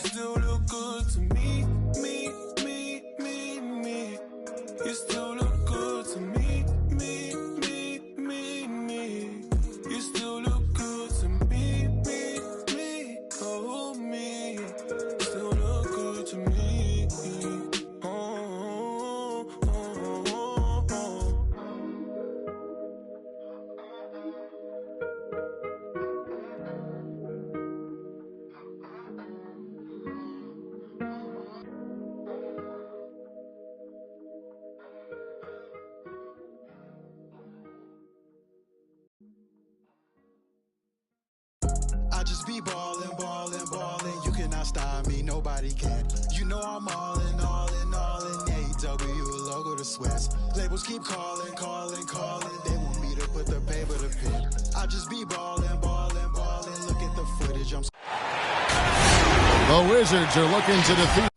still look good to me, me, me, me, me. You still look good to me, me, me, me, me. You still look good to me, me, me, oh me. Still look good to me. Oh, oh, oh, oh. I just be ballin', ballin', ballin'. You cannot stop me, nobody can. You know I'm all in, all in, all in. AEW, logo to Swiss. Labels keep calling, calling, calling. They want me to put the paper to pen. I just be ballin', ballin', ballin'. Look at the footage, I'm. The Wizards are looking to defeat.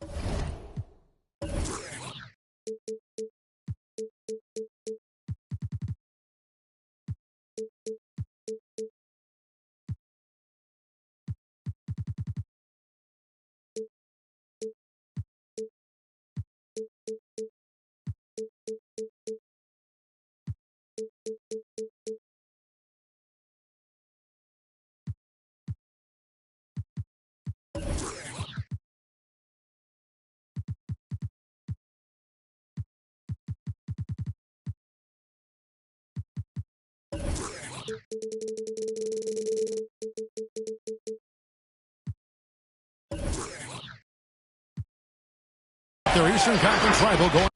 Their Eastern Conference rival going.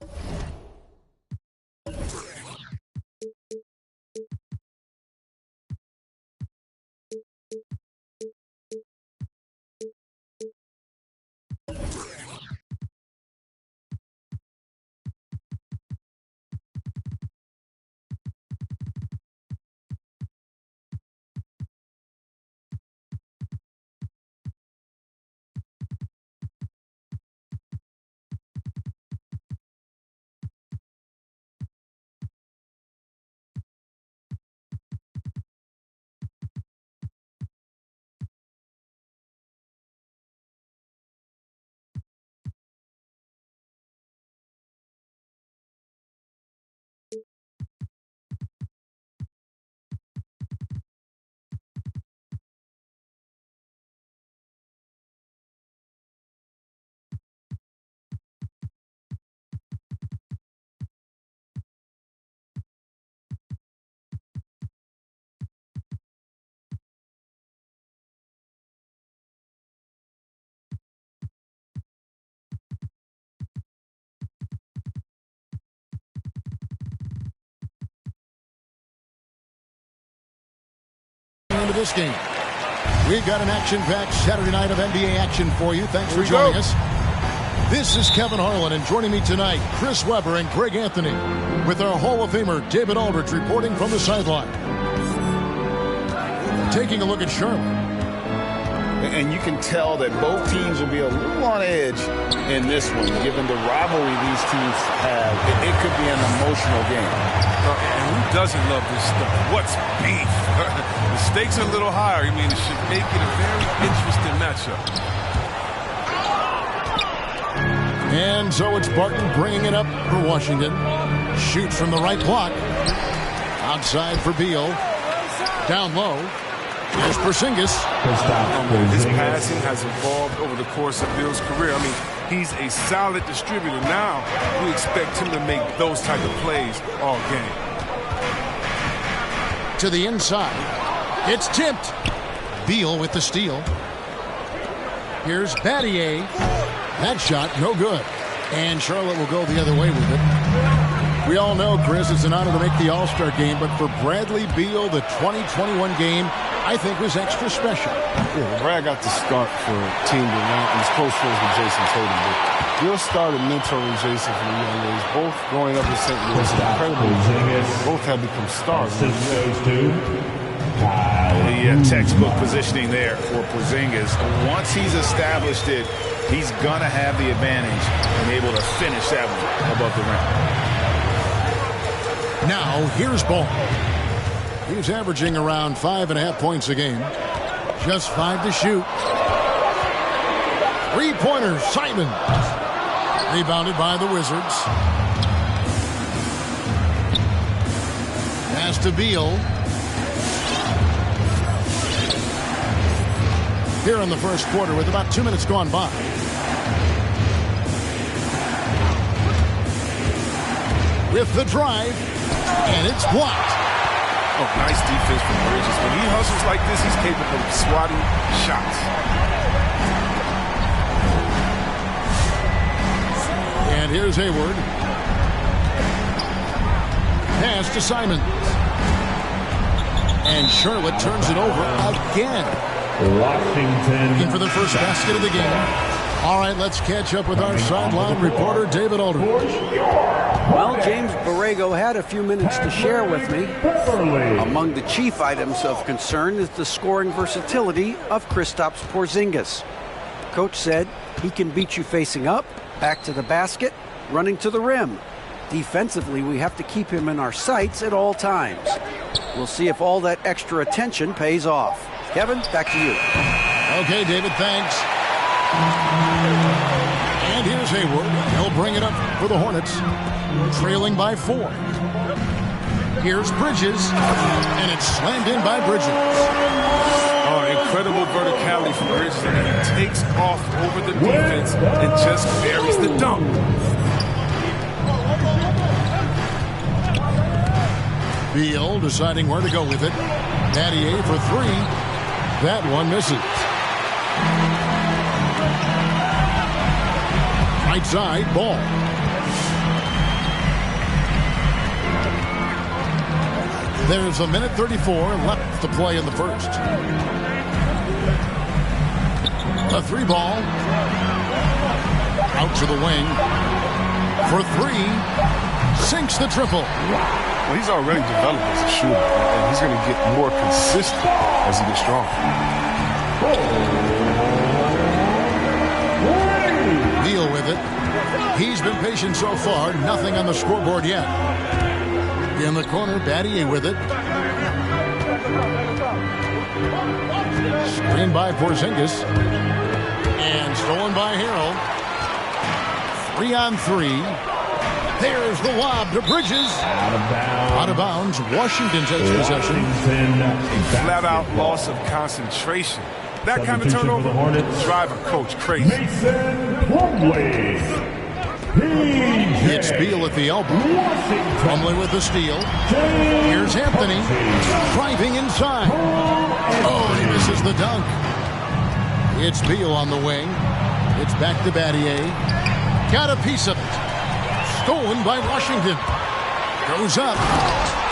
Into this game. We've got an action-packed Saturday night of NBA action for you. Thanks for joining us. This is Kevin Harlan, and joining me tonight, Chris Webber and Greg Anthony, with our Hall of Famer David Aldridge reporting from the sideline. Taking a look at Charlotte. And you can tell that both teams will be a little on edge in this one, given the rivalry these teams have. It could be an emotional game. And who doesn't love this stuff? What's beef? The stakes are a little higher. I mean, it should make it a very interesting matchup. And so it's Barton bringing it up for Washington. Shoots from the right block. Outside for Beal. Down low. Here's Porzingis. His passing has evolved over the course of Beal's career. I mean, he's a solid distributor. Now, we expect him to make those type of plays all game. To the inside. It's tipped. Beal with the steal. Here's Battier. That shot, no good. And Charlotte will go the other way with it. We all know, Chris, it's an honor to make the All-Star game, but for Bradley Beal, the 2021 game, I think, was extra special. Yeah, Brad got the start for Team Durant and his close friends with Jason Tatum. But Beal started mentoring Jason from the young age, both growing up in St. Louis. Incredible. Both have become stars. The textbook positioning there for Porzingis. Once he's established it, he's going to have the advantage and able to finish that one above the rim. Now, here's Ball. He's averaging around 5.5 points a game. Just 5 to shoot. Three-pointer, Simons. Rebounded by the Wizards. Pass to Beal. Here in the first quarter with about 2 minutes gone by. With the drive, and it's blocked. Oh, nice defense from Bridges. When he hustles like this, he's capable of swatting shots. And here's Hayward. Pass to Simons. And Charlotte turns it over again. Washington. Looking for the first basket of the game. All right, let's catch up with our sideline reporter, David Aldridge. Well, James Borrego had a few minutes to share with me. Among the chief items of concern is the scoring versatility of Kristaps Porzingis. Coach said he can beat you facing up, back to the basket, running to the rim. Defensively, we have to keep him in our sights at all times. We'll see if all that extra attention pays off. Kevin, back to you. Okay, David, thanks. And here's Hayward. He'll bring it up for the Hornets, trailing by 4. Here's Bridges, and it's slammed in by Bridges. Oh, incredible verticality from Bridges, and he takes off over the defense and just buries the dunk. Beal deciding where to go with it. Battier for 3. That one misses. Right side, Ball. There's a minute 34 left to play in the first. A 3-ball. Out to the wing. For 3. Sinks the triple. Well, he's already developed as a shooter, and he's going to get more consistent as he gets stronger. Beal with it. He's been patient so far. Nothing on the scoreboard yet. In the corner, Battier with it. Screened by Porzingis. And stolen by Harrell. 3-on-3. There's the lob to Bridges. Out of bounds. Washington takes possession. A flat-out loss of concentration. That kind of turnover drive a coach crazy. It's Beal at the elbow. Plumlee with the steal. Here's Anthony. Driving inside. Oh, he misses the dunk. It's Beal on the wing. It's back to Battier. Got a piece of it. Stolen by Washington. Goes up.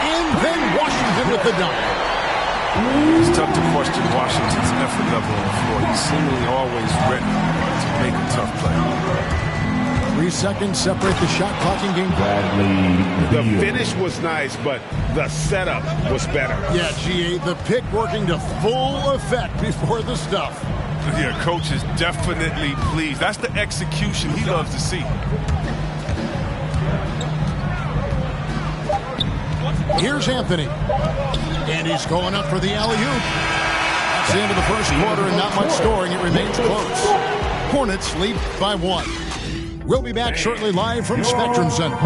And then Washington with the dunk. It's tough to question Washington's effort level on the floor. He's seemingly always ready to make a tough play. 3 seconds separate the shot clock in game. The finish was nice, but the setup was better. Yeah, GA, the pick working to full effect before the stuff. Yeah, coach is definitely pleased. That's the execution he loves to see. Here's Anthony. And he's going up for the alley-oop. That's the end of the first quarter and not much scoring. It remains close. Hornets lead by 1. We'll be back shortly live from Spectrum Center.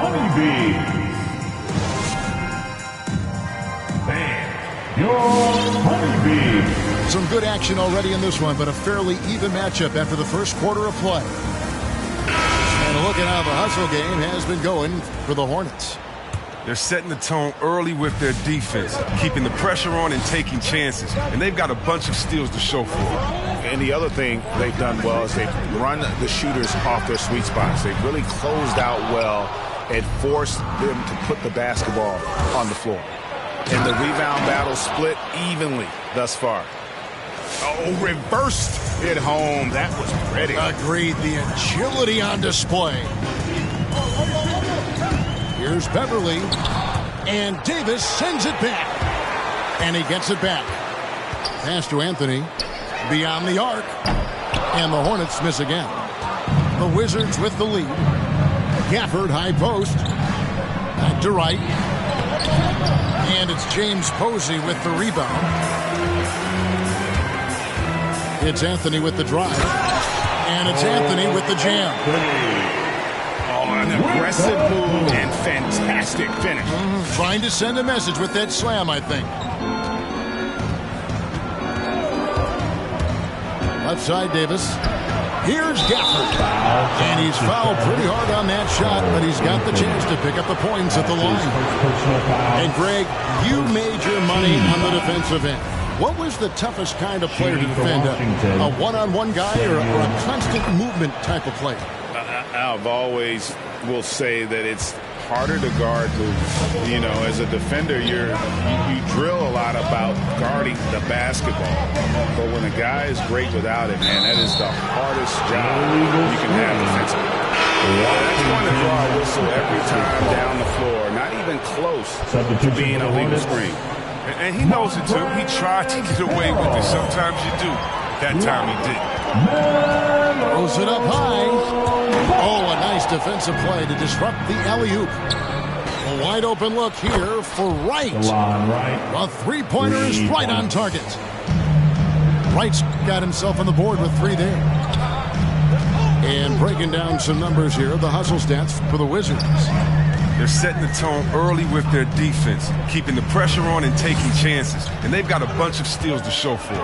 Some good action already in this one, but a fairly even matchup after the first quarter of play. And a look at how the hustle game has been going for the Hornets. They're setting the tone early with their defense, keeping the pressure on and taking chances. And they've got a bunch of steals to show for it. And the other thing they've done well is they've run the shooters off their sweet spots. They've really closed out well and forced them to put the basketball on the floor. And the rebound battle split evenly thus far. Oh, reversed it home. That was pretty. Agreed. The agility on display. Here's Beverly. And Davis sends it back. And he gets it back. Pass to Anthony. Beyond the arc. And the Hornets miss again. The Wizards with the lead. Gafford high post. Back to Wright. And it's James Posey with the rebound. It's Anthony with the drive. And it's Anthony with the jam. Oh, an aggressive move and fantastic finish. Trying to send a message with that slam, I think. Left side, Davis. Here's Gafford. And he's fouled pretty hard on that shot, but he's got the chance to pick up the points at the line. And Greg, you made your money on the defensive end. What was the toughest kind of player to defend? A one-on-one guy or a constant movement type of player? I've always will say that it's harder to guard you know, as a defender, you drill a lot about guarding the basketball. But when a guy is great without it, man, that is the hardest job you can have defensively. That's going to draw a whistle every time down the floor, not even close to being a legal screen. And he knows it, too. He tried to get away with it. Sometimes you do. That time he didn't. Throws it up high. Oh, a nice defensive play to disrupt the alley-oop. A wide open look here for Wright. A three-pointer is right on target. Wright's got himself on the board with 3 there. And breaking down some numbers here, the hustle stats for the Wizards. They're setting the tone early with their defense, keeping the pressure on and taking chances. And they've got a bunch of steals to show for it.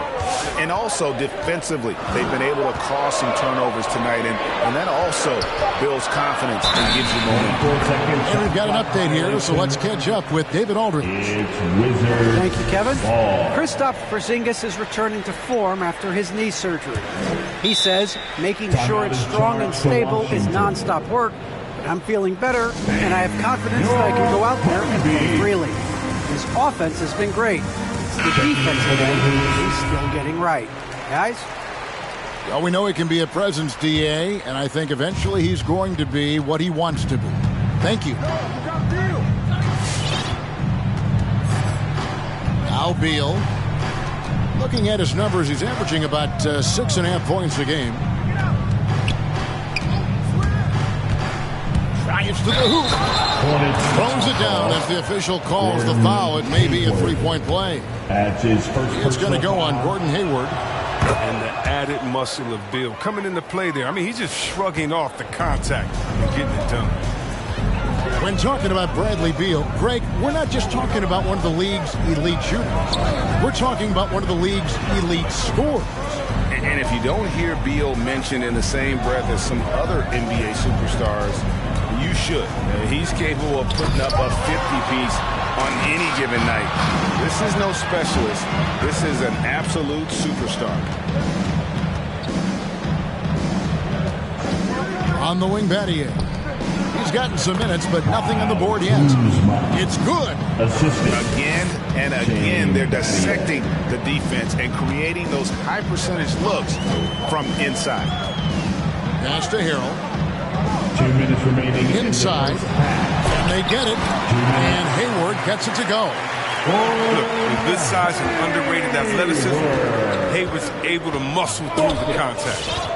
And also defensively, they've been able to cause some turnovers tonight. And that also builds confidence and gives you momentum. And we've got an update here, so let's catch up with David Aldridge. Thank you, Kevin. Kristaps Porzingis is returning to form after his knee surgery. He says making sure it's strong and stable is nonstop work. I'm feeling better, and I have confidence that I can go out there and play freely. His offense has been great. It's the defensive end he's still getting right. Guys? Well, we know he can be a presence, D.A., and I think eventually he's going to be what he wants to be. Thank you. Now Beal. Looking at his numbers, he's averaging about 6.5 points a game. Drives to the hoop. Throws it down as the official calls the foul. It may be a three-point play. It's going to go on Gordon Hayward. And the added muscle of Beal coming into play there. I mean, he's just shrugging off the contact and getting it done. When talking about Bradley Beal, Greg, we're not just talking about one of the league's elite shooters. We're talking about one of the league's elite scorers. And if you don't hear Beal mentioned in the same breath as some other NBA superstars, you should. He's capable of putting up a 50-piece on any given night. This is no specialist. This is an absolute superstar. On the wing, Battier. He's gotten some minutes, but nothing on the board yet. It's good. Again and again, they're dissecting the defense and creating those high-percentage looks from inside. Pass to Harrell. 2 minutes remaining. Inside. And they get it. And Hayward gets it to go. Look, with good size and underrated athleticism, Hayward's able to muscle through the contact.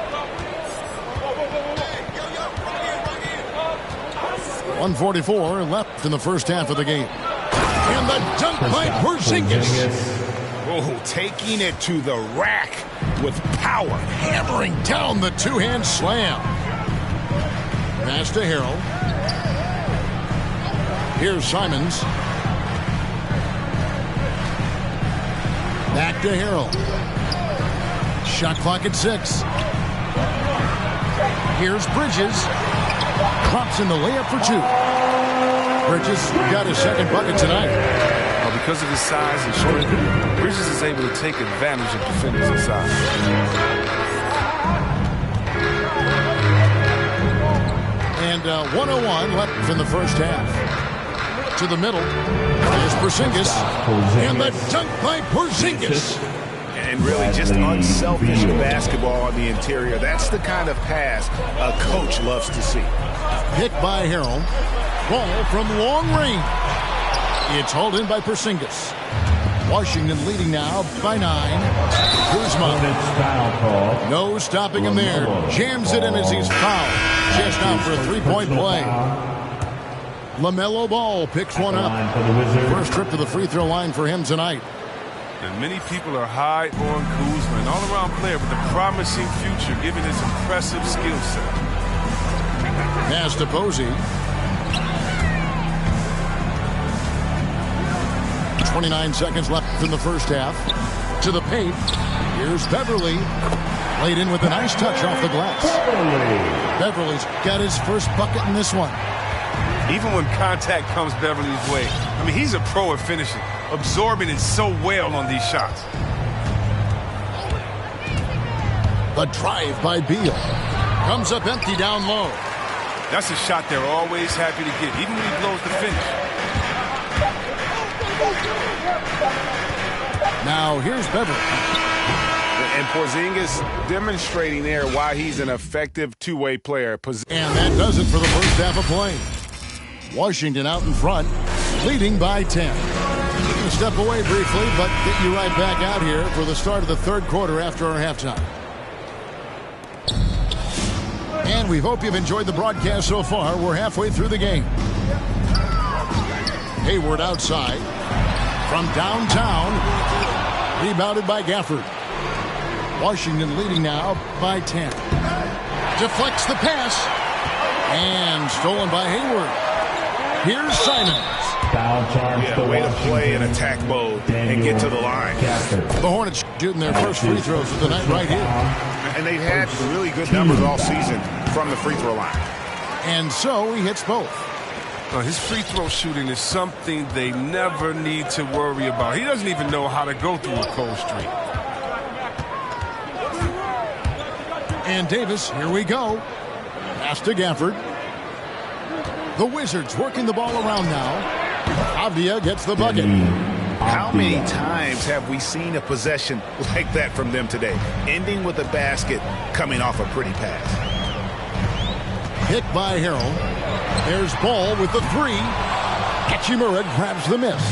1:44 left in the first half of the game. And the dunk by Porzingis. Oh, taking it to the rack with power. Hammering down the two-hand slam. Pass to Harrell. Here's Simons. Back to Harrell. Shot clock at 6. Here's Bridges. Drops in the layup for 2. Bridges got his second bucket tonight. Well, because of his size and strength, Bridges is able to take advantage of defenders inside. And 1:01 left in the first half. To the middle. There's Porzingis. And the dunk by Porzingis. And really just unselfish basketball on the interior. That's the kind of pass a coach loves to see. Hit by Harrell. Ball from long range. It's hauled in by Porzingis. Washington leading now by 9. Kuzma. No stopping him there. Jams it in as he's fouled. Just out for a three-point play. LaMelo Ball picks one up. First trip to the free throw line for him tonight. And many people are high on Kuzma, an all-around player with a promising future given his impressive skill set. Pass to Posey. 29 seconds left in the first half. To the paint. Here's Beverly. Laid in with a nice touch off the glass. Beverly's got his first bucket in this one. Even when contact comes Beverly's way, I mean, he's a pro at finishing, absorbing it so well on these shots. The drive by Beal. Comes up empty down low. That's a shot they're always happy to get, even when he blows the finish. Now here's Beverly. And Porzingis demonstrating there why he's an effective two-way player. And that does it for the first half of play. Washington out in front, leading by 10. We're going to step away briefly, but get you right back out here for the start of the third quarter after our halftime. And we hope you've enjoyed the broadcast so far. We're halfway through the game. Hayward outside. From downtown. Rebounded by Gafford. Washington leading now by 10. Deflects the pass. And stolen by Hayward. Here's Simons. Way to play in attack mode and get to the line. The Hornets shooting their first free throws of the night right here. And they've had really good numbers all season from the free throw line. And so he hits both. His free throw shooting is something they never need to worry about. He doesn't even know how to go through a cold streak. And Davis, here we go. Pass to Gafford. The Wizards working the ball around now. Avdia gets the bucket. How many times have we seen a possession like that from them today? Ending with a basket, coming off a pretty pass. Hit by Harrell. There's Ball with the three. Hachimura grabs the miss.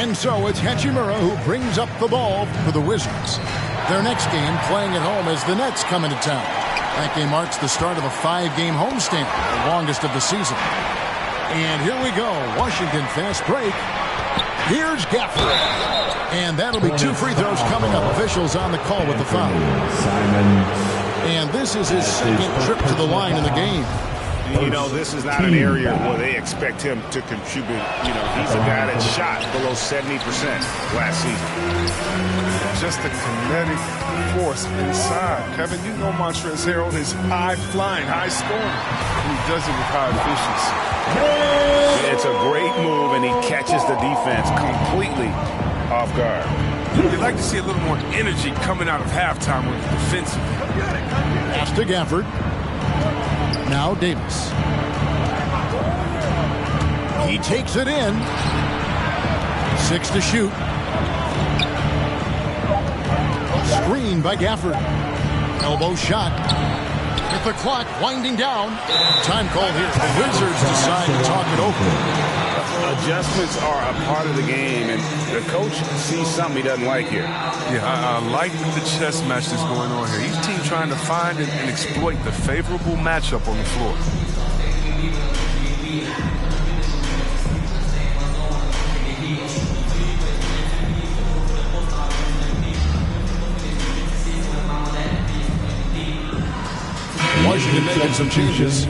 And so it's Hachimura who brings up the ball for the Wizards. Their next game playing at home as the Nets come into town. That game marks the start of a 5-game homestand, the longest of the season. And here we go. Washington fast break. Here's Gafford. And that'll be 2 free throws coming up. Officials on the call with the foul. And this is his second trip to the line in the game. You know, this is not an area where they expect him to contribute. You know, he's a guy that shot below 70% last season. Just a kinetic force inside. Kevin, you know Montrezl Harrell is high-flying, high-scoring. And he does it with high efficiency. It's a great move, and he catches the defense completely off guard. You'd like to see a little more energy coming out of halftime with the defensive. Pass to Gafford. Now Davis. He takes it in. 6 to shoot. Screen by Gafford. Elbow shot. With the clock winding down. Time call here. The Wizards decide to talk it over. Adjustments are a part of the game, and the coach sees something he doesn't like here. Yeah, I like the chess match that's going on here. Each team trying to find and exploit the favorable matchup on the floor. Washington making some changes.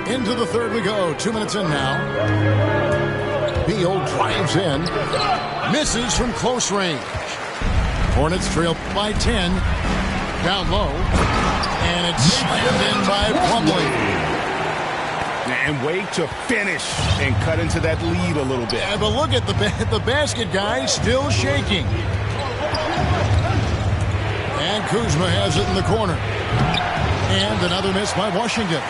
Into the third we go. 2 minutes in now. Beal drives in. Misses from close range. Hornets trail by 10. Down low. And it's slammed in by Plumlee. And wait to finish and cut into that lead a little bit. Yeah, but look at the basket guy still shaking. And Kuzma has it in the corner. And another miss by Washington.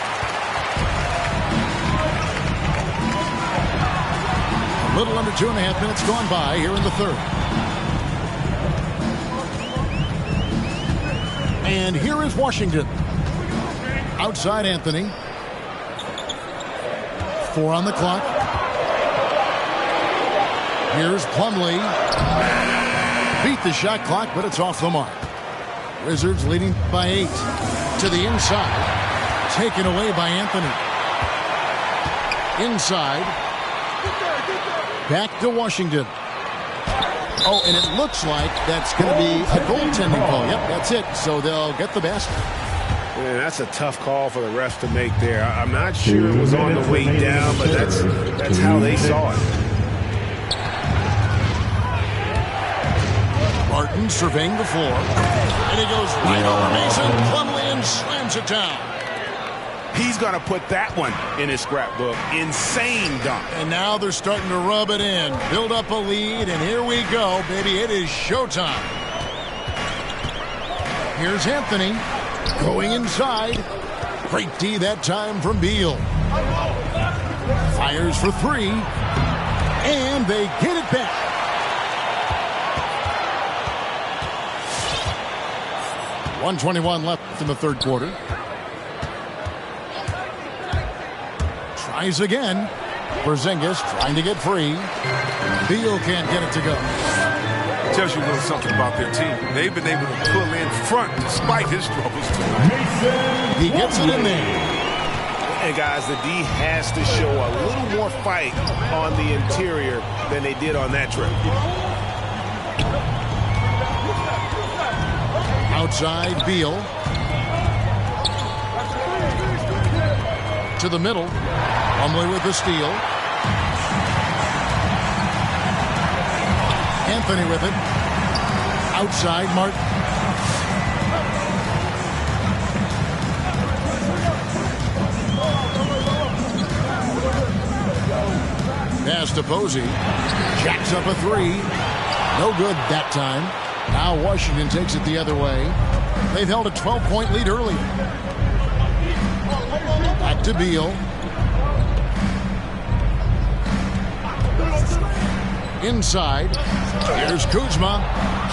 A little under 2.5 minutes gone by here in the third. And here is Washington. Outside Anthony. 4 on the clock. Here's Plumlee. Beat the shot clock, but it's off the mark. Wizards leading by 8. To the inside. taken away by Anthony. Inside. Back to Washington. Oh, and it looks like that's going to be a goaltending call. Yep, that's it. So they'll get the basket. Man, that's a tough call for the refs to make there. I'm not sure it was on the way down, but that's how they saw it. Martin surveying the floor. And he goes right over Mason. Plumlee and slams it down. He's going to put that one in his scrapbook. Insane dunk. And now they're starting to rub it in. Build up a lead, and here we go, baby. It is showtime. Here's Anthony going inside. Great D that time from Beal. Fires for three. And they get it back. .121 left in the third quarter. Tries again. Porzingis trying to get free. Beal can't get it to go. Tells you a little something about their team. They've been able to pull in front despite his struggles tonight. He gets it in there. And guys, the D has to show a little more fight on the interior than they did on that trip. Outside Beal. To the middle. Plumlee with the steal. Anthony with it. Outside Martin. Pass to Posey. Jacks up a three. No good that time. Now Washington takes it the other way. They've held a 12-point lead early. Back to Beal. Inside. Here's Kuzma.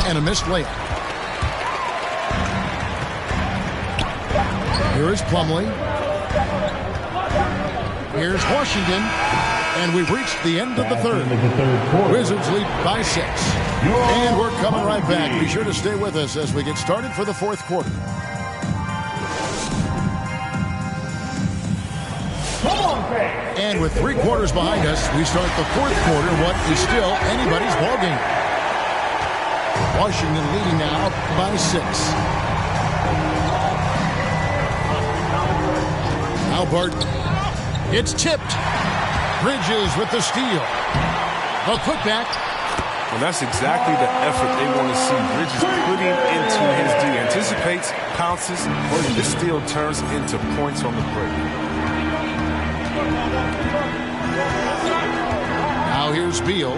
And a missed layup. Here is Plumlee. Here's Washington. And we've reached the end of the third. Wizards lead by 6. And we're coming right back. Be sure to stay with us as we get started for the fourth quarter. And with 3 quarters behind us, we start the fourth quarter, what is still anybody's ballgame. Washington leading now by 6. Now Barton. It's tipped. Bridges with the steal. A putback. Well, that's exactly the effort they want to see Bridges putting into his D. Anticipates, pounces, and the steal turns into points on the break. Now here's Beal.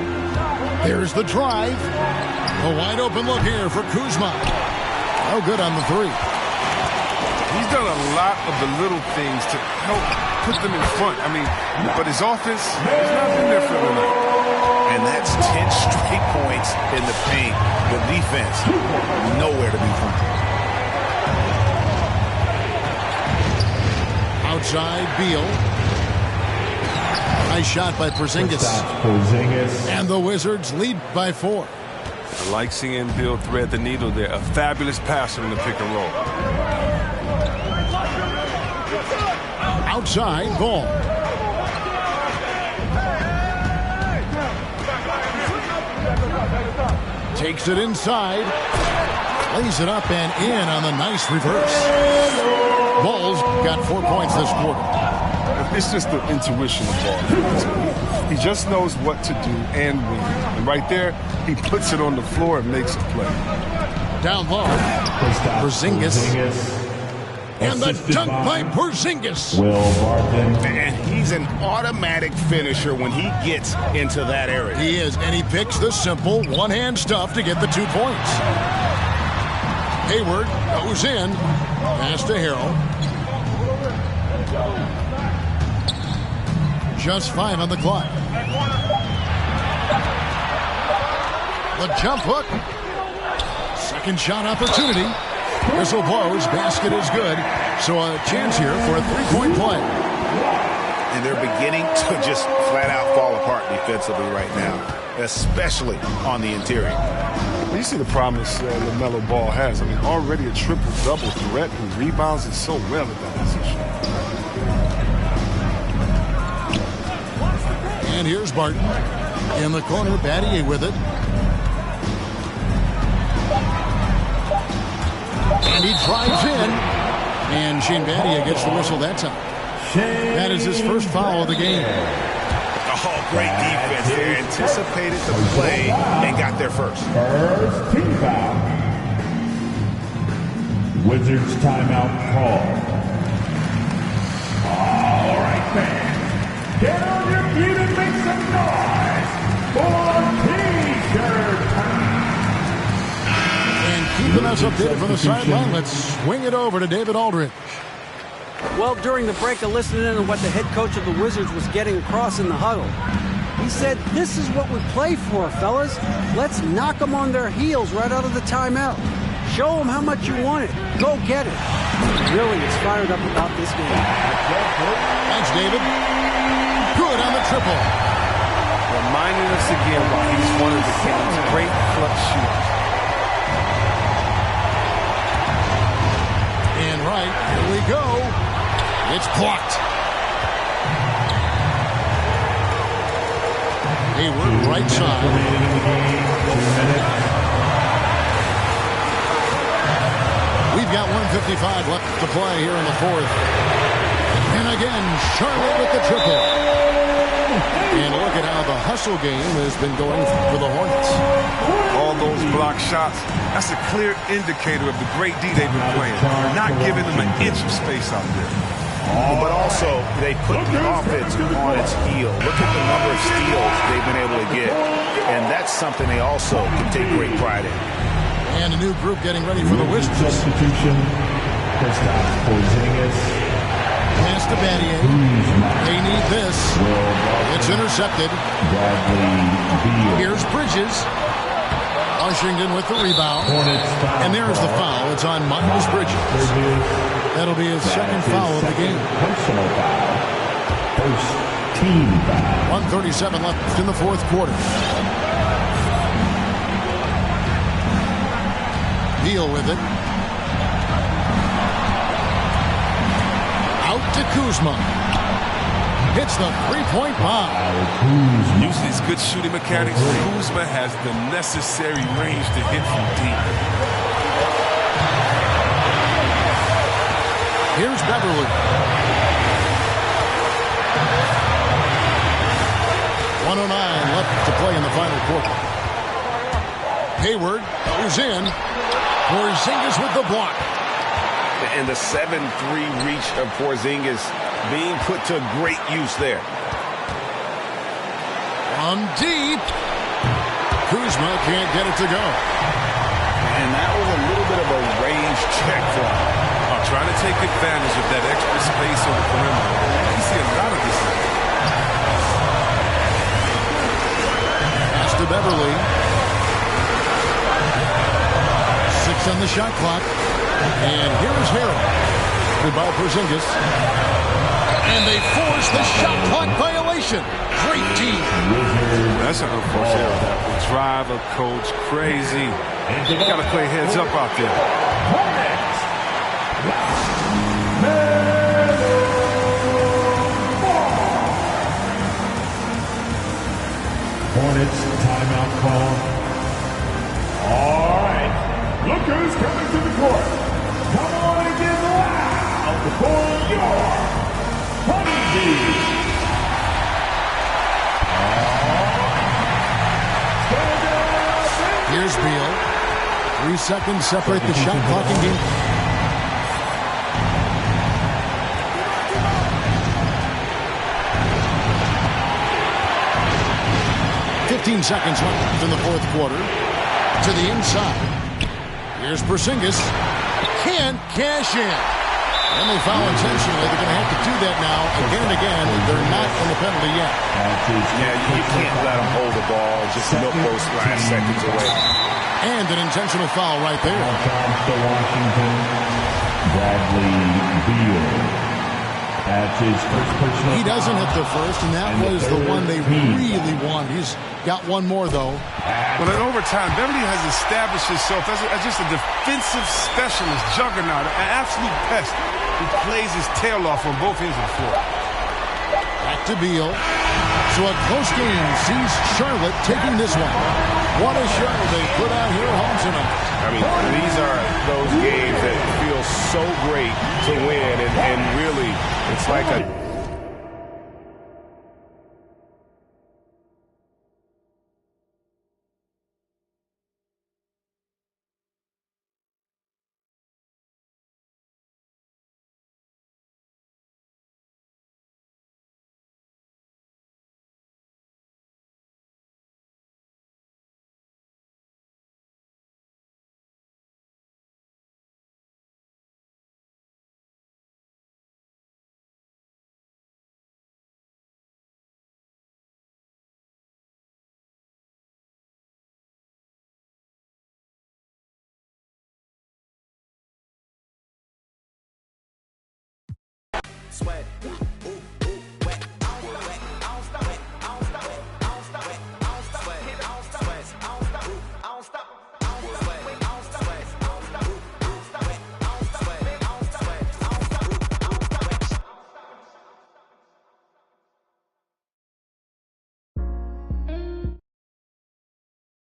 There's the drive. A wide open look here for Kuzma. No good on the three. He's done a lot of the little things to help put them in front. I mean, but his offense has not been there for him tonight. And that's 10 straight points in the paint. The defense, nowhere to be found. Outside Beal. Nice shot by Porzingis. And the Wizards lead by 4. I like seeing Beal thread the needle there. A fabulous passer in the pick and roll. Outside Ball. Takes it inside. Lays it up and in on the nice reverse. Ball's got 4 points this quarter. It's just the intuition of Ball. He just knows what to do and when. And right there, he puts it on the floor and makes a play. Down low. Porzingis. And the dunk by Porzingis. And he's an automatic finisher when he gets into that area. He is, and he picks the simple one-hand stuff to get the 2 points. Hayward goes in. Pass to Harrell. Just 5 on the clock. The jump hook. Second shot opportunity. Whistle blows. Basket is good. So a chance here for a 3-point play. And they're beginning to just flat out fall apart defensively right now, especially on the interior. You see the promise LaMelo Ball has. I mean, already a triple-double threat who rebounds it so well at that position. And here's Barton. In the corner, Battier with it. And he drives in. And Shane Battier gets the whistle that time. That is his first foul of the game. Oh, great defense there. Anticipated the play and got there first. First team foul. Wizards timeout call. All right, fans. Get on your feet and make some noise for T-shirt time. And keeping us updated from the sideline, let's swing it over to David Aldridge. Well, during the break, I listened in on what the head coach of the Wizards was getting across in the huddle. He said, this is what we play for, fellas. Let's knock them on their heels right out of the timeout. Show them how much you want it. Go get it. Really, it's fired up about this game. Thanks, David. Good on the triple. Reminding us again why he's one of the Kings' great clutch shooters. And right, here we go. It's blocked. Hayward, right side. Remaining in the game, 2 minutes. We've got 1:55 left to play here in the fourth. And again, Charlotte with the triple. And look at how the hustle game has been going for the Hornets. All those block shots, that's a clear indicator of the great D they've been playing. Not giving them an inch of space out there. But also, they put the offense on its heel. Look at the number of steals they've been able to get. And that's something they also can take great pride in. And a new group getting ready for the Wizards. Substitution. Kristaps Porzingis. Pass to Battier. They need this. It's intercepted. Here's Bridges. Washington with the rebound. And there's the foul. It's on Miles Bridges. That'll be his second foul of the game. Personal foul. First team foul. 1:37 left in the fourth quarter. Beal with it. Out to Kuzma. Hits the three-point bomb. Using his good shooting mechanics, Kuzma has the necessary range to hit from deep. Here's Beverly. 1:09 left to play in the final quarter. Hayward goes in. Porzingis with the block. And the 7-3 reach of Porzingis being put to great use there. On deep. Kuzma can't get it to go. And that was a little bit of a range check for him. Trying to take advantage of that extra space on the perimeter. You see a lot of this. Pass to Beverly. 6 on the shot clock. And here is Harrell. Goodbye, Porzingis. And they force the shot clock violation. Great team. That's an unfortunate error. That will drive a coach crazy. You got to play heads up out there. Hornets timeout call. All right. Look who's coming to the court. Come on and get loud for your Honeybees. Here's Beal. 3 seconds separate the shot clock and game. Seconds left in the fourth quarter. To the inside. Here's Porzingis. Can't cash in. And they foul intentionally. They're going to have to do that now again and again. They're not in the penalty yet. Yeah, you can't let them hold the ball. Just milk those last seconds away. And an intentional foul right there. To Washington. Bradley Beal. That's his first personal. He doesn't hit the first, and that was the one they really want. He's got one more, though. Well, in overtime, Beverly has established himself as just a defensive specialist, juggernaut, an absolute pest who plays his tail off on both ends of the floor. Back to Beal. So a close game sees Charlotte taking this one. What a show they put out here at home tonight. I mean, these are those games that feel so great to win, and really, it's like a... Sweat. Ooh.